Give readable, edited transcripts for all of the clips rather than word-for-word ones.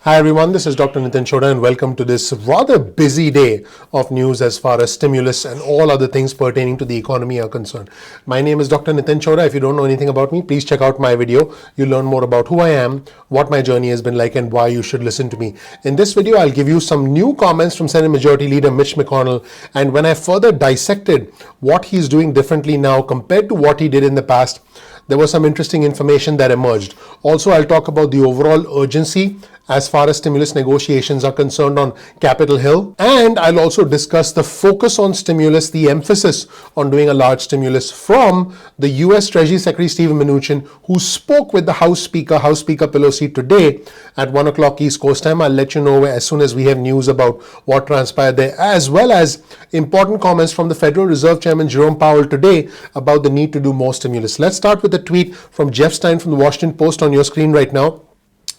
Hi everyone, this is Dr. Chhoda and welcome to this rather busy day of news as far as stimulus and all other things pertaining to the economy are concerned. My name is Dr. Chhoda. If you don't know anything about me, please check out my video. You'll learn more about who I am, what my journey has been like, and why you should listen to me. In this video, I'll give you some new comments from Senate Majority Leader Mitch McConnell, and when I further dissected what he's doing differently now compared to what he did in the past, there was some interesting information that emerged. Also, I'll talk about the overall urgency as far as stimulus negotiations are concerned on Capitol Hill. And I'll also discuss the focus on stimulus, the emphasis on doing a large stimulus from the US Treasury Secretary Stephen Mnuchin, who spoke with the House Speaker Pelosi today at 1 o'clock East Coast time. I'll let you know as soon as we have news about what transpired there, as well as important comments from the Federal Reserve Chairman Jerome Powell today about the need to do more stimulus. Let's start with a tweet from Jeff Stein from the Washington Post on your screen right now.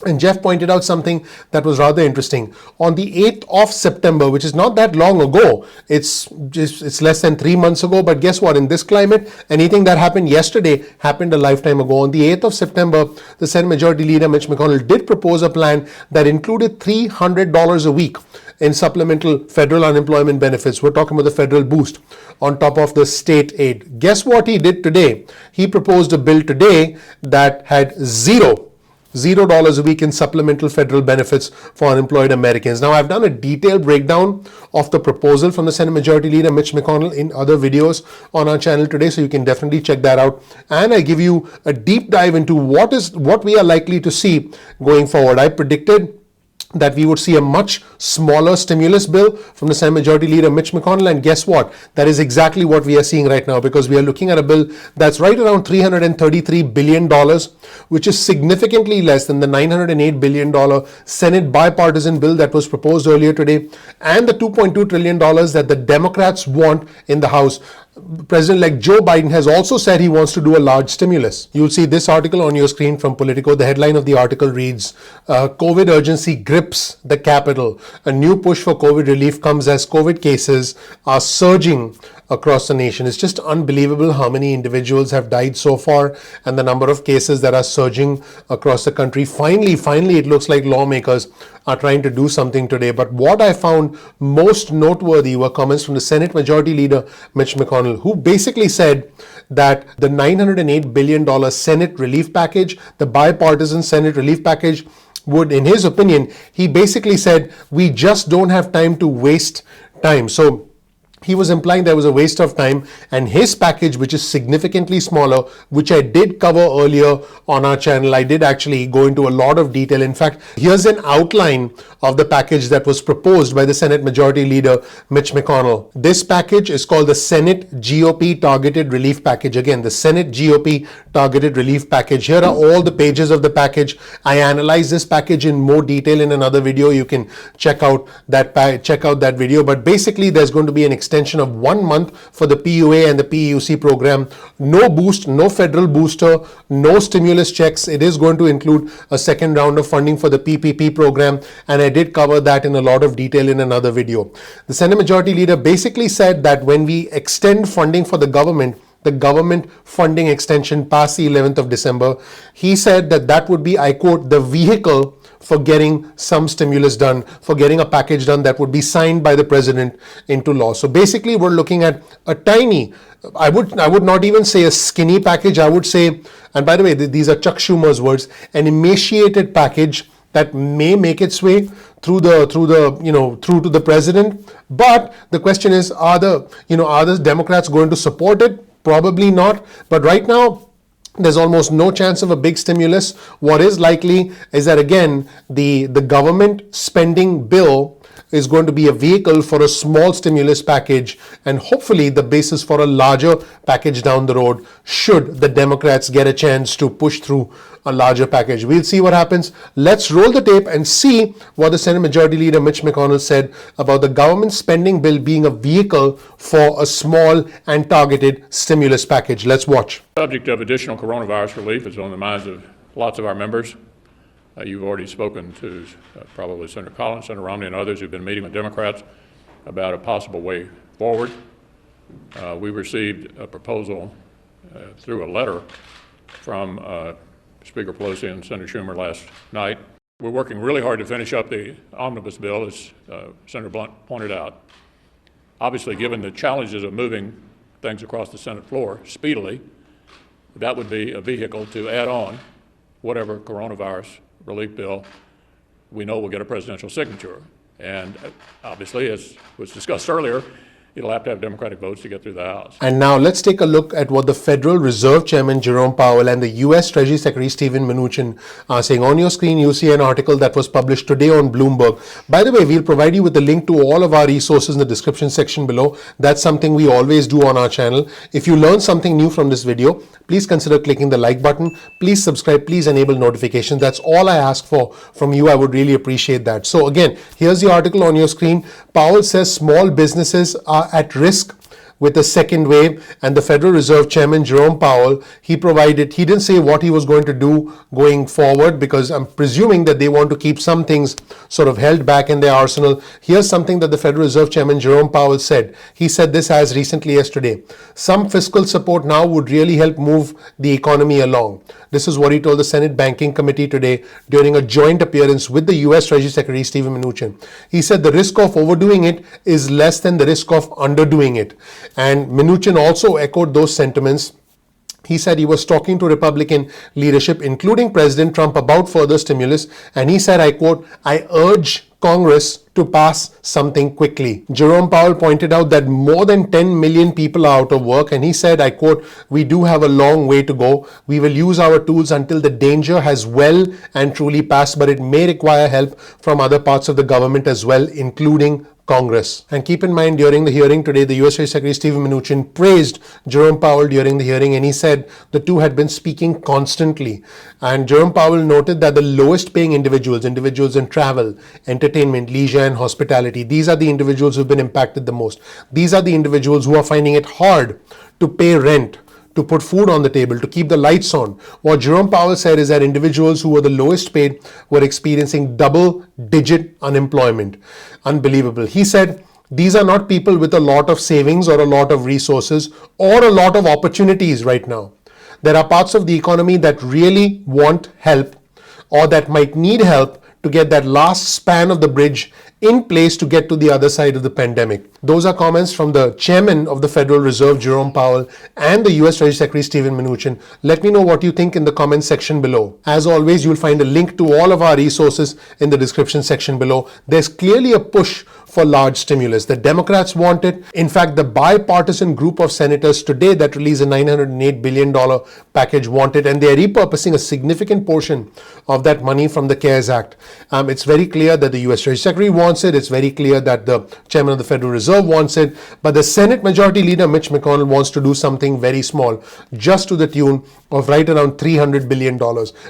And Jeff pointed out something that was rather interesting. On the 8th of September, which is not that long ago, it's less than 3 months ago, but guess what? In this climate, anything that happened yesterday happened a lifetime ago. On the 8th of September, the Senate Majority Leader Mitch McConnell did propose a plan that included $300 a week in supplemental federal unemployment benefits. We're talking about the federal boost on top of the state aid. Guess what he did today? He proposed a bill today that had $0 a week in supplemental federal benefits for unemployed Americans. Now, I've done a detailed breakdown of the proposal from the Senate Majority Leader Mitch McConnell in other videos on our channel today, so you can definitely check that out. And I give you a deep dive into what we are likely to see going forward. I predicted that we would see a much smaller stimulus bill from the Senate Majority Leader Mitch McConnell, and guess what? That is exactly what we are seeing right now, because we are looking at a bill that's right around $333 billion, which is significantly less than the $908 billion Senate bipartisan bill that was proposed earlier today, and the $2.2 trillion that the Democrats want in the House. President-elect Joe Biden has also said he wants to do a large stimulus. You'll see this article on your screen from Politico. The headline of the article reads, COVID urgency grips the Capitol. A new push for COVID relief comes as COVID cases are surging across the nation. It's just unbelievable how many individuals have died so far and the number of cases that are surging across the country. Finally, it looks like lawmakers are trying to do something today. But what I found most noteworthy were comments from the Senate Majority Leader Mitch McConnell, who basically said that the $908 billion Senate relief package, the bipartisan Senate relief package, would, in his opinion, he basically said, we just don't have time to waste time. So he was implying there was a waste of time, and his package, which is significantly smaller, which I did cover earlier on our channel, I did actually go into a lot of detail. In fact, here's an outline of the package that was proposed by the Senate Majority Leader Mitch McConnell. This package is called the Senate GOP Targeted Relief Package. Again, the Senate GOP Targeted Relief Package. Here are all the pages of the package. I analyze this package in more detail in another video. You can check out that video. But basically, there's going to be an extension of 1 month for the PUA and the PEUC program. No boost, no federal booster, no stimulus checks. It is going to include a second round of funding for the PPP program, and I did cover that in a lot of detail in another video. The Senate Majority Leader basically said that when we extend funding for the government funding extension past the 11th of December, he said that that would be, I quote, the vehicle for getting some stimulus done, for getting a package done that would be signed by the president into law. So basically, we're looking at a tiny, I would not even say a skinny package. I would say, and by the way, these are Chuck Schumer's words, an emaciated package that may make its way through to the president. But the question is, are the Democrats going to support it? Probably not. But right now, there's almost no chance of a big stimulus. What is likely is that, again, the government spending bill is going to be a vehicle for a small stimulus package, and hopefully the basis for a larger package down the road should the Democrats get a chance to push through a larger package. We'll see what happens. Let's roll the tape and see what the Senate Majority Leader Mitch McConnell said about the government spending bill being a vehicle for a small and targeted stimulus package. Let's watch. The subject of additional coronavirus relief is on the minds of lots of our members. You've already spoken to probably Senator Collins, Senator Romney, and others who've been meeting with Democrats about a possible way forward. We received a proposal through a letter from Speaker Pelosi and Senator Schumer last night We're working really hard to finish up the omnibus bill, as Senator Blunt pointed out. Obviously, given the challenges of moving things across the Senate floor speedily, that would be a vehicle to add on whatever coronavirus relief bill we know will get a presidential signature. And obviously, as was discussed earlier, it'll have to have Democratic votes to get through the House. And now let's take a look at what the Federal Reserve Chairman Jerome Powell and the US Treasury Secretary Mnuchin are saying. On your screen, you see an article that was published today on Bloomberg. By the way, we'll provide you with a link to all of our resources in the description section below. That's something we always do on our channel. If you learned something new from this video, please consider clicking the like button. Please subscribe. Please enable notifications. That's all I ask for from you. I would really appreciate that. So again, here's the article on your screen. Powell says small businesses are at risk with the second wave, and the Federal Reserve Chairman Jerome Powell, he didn't say what he was going to do going forward, because I'm presuming that they want to keep some things sort of held back in their arsenal. Here's something that the Federal Reserve Chairman Jerome Powell said. He said this as recently yesterday. Some fiscal support now would really help move the economy along. This is what he told the Senate Banking Committee today during a joint appearance with the US Treasury Secretary Mnuchin. He said the risk of overdoing it is less than the risk of underdoing it. And Mnuchin also echoed those sentiments. He said he was talking to Republican leadership, including President Trump, about further stimulus. And he said, I quote, "I urge Congress to pass something quickly." Jerome Powell pointed out that more than 10 million people are out of work. And he said, I quote, "We do have a long way to go. We will use our tools until the danger has well and truly passed, but it may require help from other parts of the government as well, including Congress." And keep in mind, during the hearing today, the US Treasury Secretary Mnuchin praised Jerome Powell during the hearing, and he said the two had been speaking constantly. And Jerome Powell noted that the lowest paying individuals in travel, entertainment, leisure, and hospitality, these are the individuals who've been impacted the most. These are the individuals who are finding it hard to pay rent, to put food on the table, to keep the lights on. What Jerome Powell said is that individuals who were the lowest paid were experiencing double-digit unemployment. Unbelievable. He said, these are not people with a lot of savings or a lot of resources or a lot of opportunities right now. There are parts of the economy that really want help, or that might need help to get that last span of the bridge in place to get to the other side of the pandemic. Those are comments from the chairman of the Federal Reserve, Jerome Powell, and the US Treasury Secretary, Mnuchin. Let me know what you think in the comment section below. As always, you'll find a link to all of our resources in the description section below. There's clearly a push for large stimulus. The Democrats want it. In fact, the bipartisan group of senators today that released a $908 billion package want it, and they're repurposing a significant portion of that money from the CARES Act. It's very clear that the US Treasury Secretary wants it. It's very clear that the chairman of the Federal Reserve wants it. But the Senate Majority Leader, Mitch McConnell, wants to do something very small, just to the tune of right around $300 billion.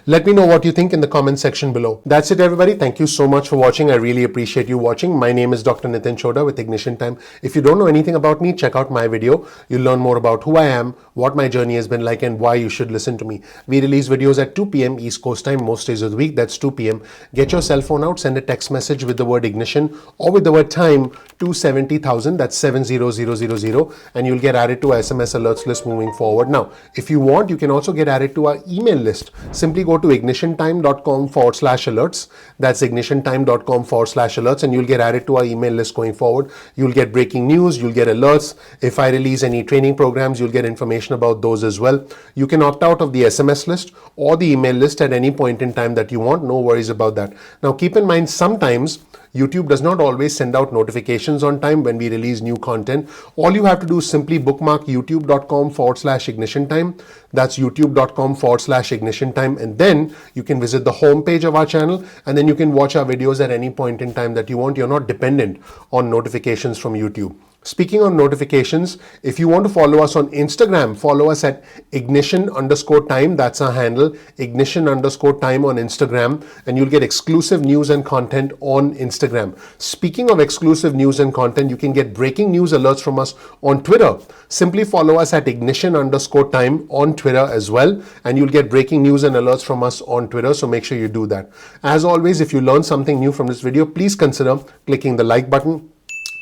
Let me know what you think in the comment section below. That's it, everybody. Thank you so much for watching. I really appreciate you watching. My name is Dr. Chhoda with Ignition Time. If you don't know anything about me, check out my video. You'll learn more about who I am, what my journey has been like, and why you should listen to me. We release videos at 2 p.m. East Coast time most days of the week. That's 2 p.m. Get your cell phone out, send a text message with the word ignition or with the word time to 70,000. That's 70000, and you'll get added to our SMS alerts list moving forward. Now, if you want, you can also get added to our email list. Simply go to ignitiontime.com/alerts. That's ignitiontime.com/alerts, and you'll get added to our email list going forward. You'll get breaking news, you'll get alerts. If I release any training programs, you'll get information about those as well. You can opt out of the SMS list or the email list at any point in time that you want. No worries about that. Now, keep in mind, sometimes YouTube does not always send out notifications on time when we release new content. All you have to do is simply bookmark youtube.com/ignition time. That's youtube.com/ignition time. And then you can visit the homepage of our channel, and then you can watch our videos at any point in time that you want. You're not dependent on notifications from YouTube. Speaking on notifications, if you want to follow us on Instagram, follow us at ignition_time. That's our handle, ignition_time on Instagram, and you'll get exclusive news and content on Instagram. Speaking of exclusive news and content, you can get breaking news alerts from us on Twitter. Simply follow us at ignition_time on Twitter as well, and you'll get breaking news and alerts from us on Twitter, so make sure you do that. As always, if you learned something new from this video, please consider clicking the like button.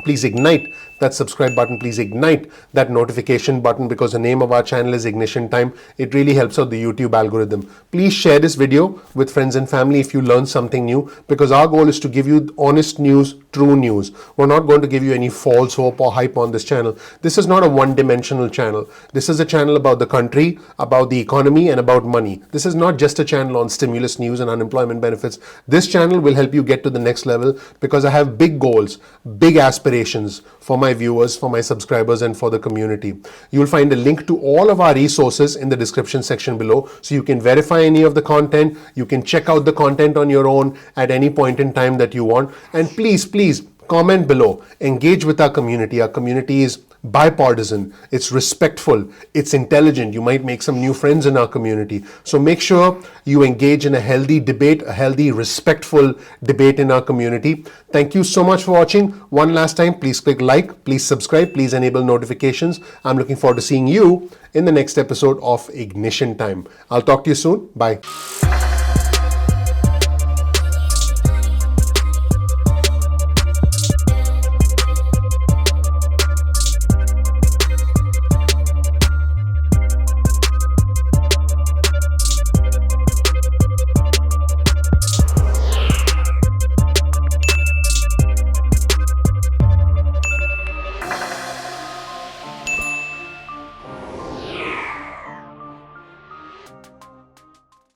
please ignite that subscribe button, please ignite that notification button, because the name of our channel is Ignition Time. It really helps out the YouTube algorithm. Please share this video with friends and family if you learned something new, because our goal is to give you honest news, true news. We're not going to give you any false hope or hype on this channel. This is not a one-dimensional channel. This is a channel about the country, about the economy, and about money. This is not just a channel on stimulus news and unemployment benefits. This channel will help you get to the next level, because I have big goals, big aspirations for my viewers, for my subscribers, and for the community. You'll find a link to all of our resources in the description section below, so you can verify any of the content. You can check out the content on your own at any point in time that you want. And please comment below, engage with our community. Our community is bipartisan, it's respectful, it's intelligent. You might make some new friends in our community. So make sure you engage in a healthy debate, a healthy, respectful debate in our community. Thank you so much for watching. One last time, please click like, please subscribe, please enable notifications. I'm looking forward to seeing you in the next episode of Ignition Time. I'll talk to you soon. Bye.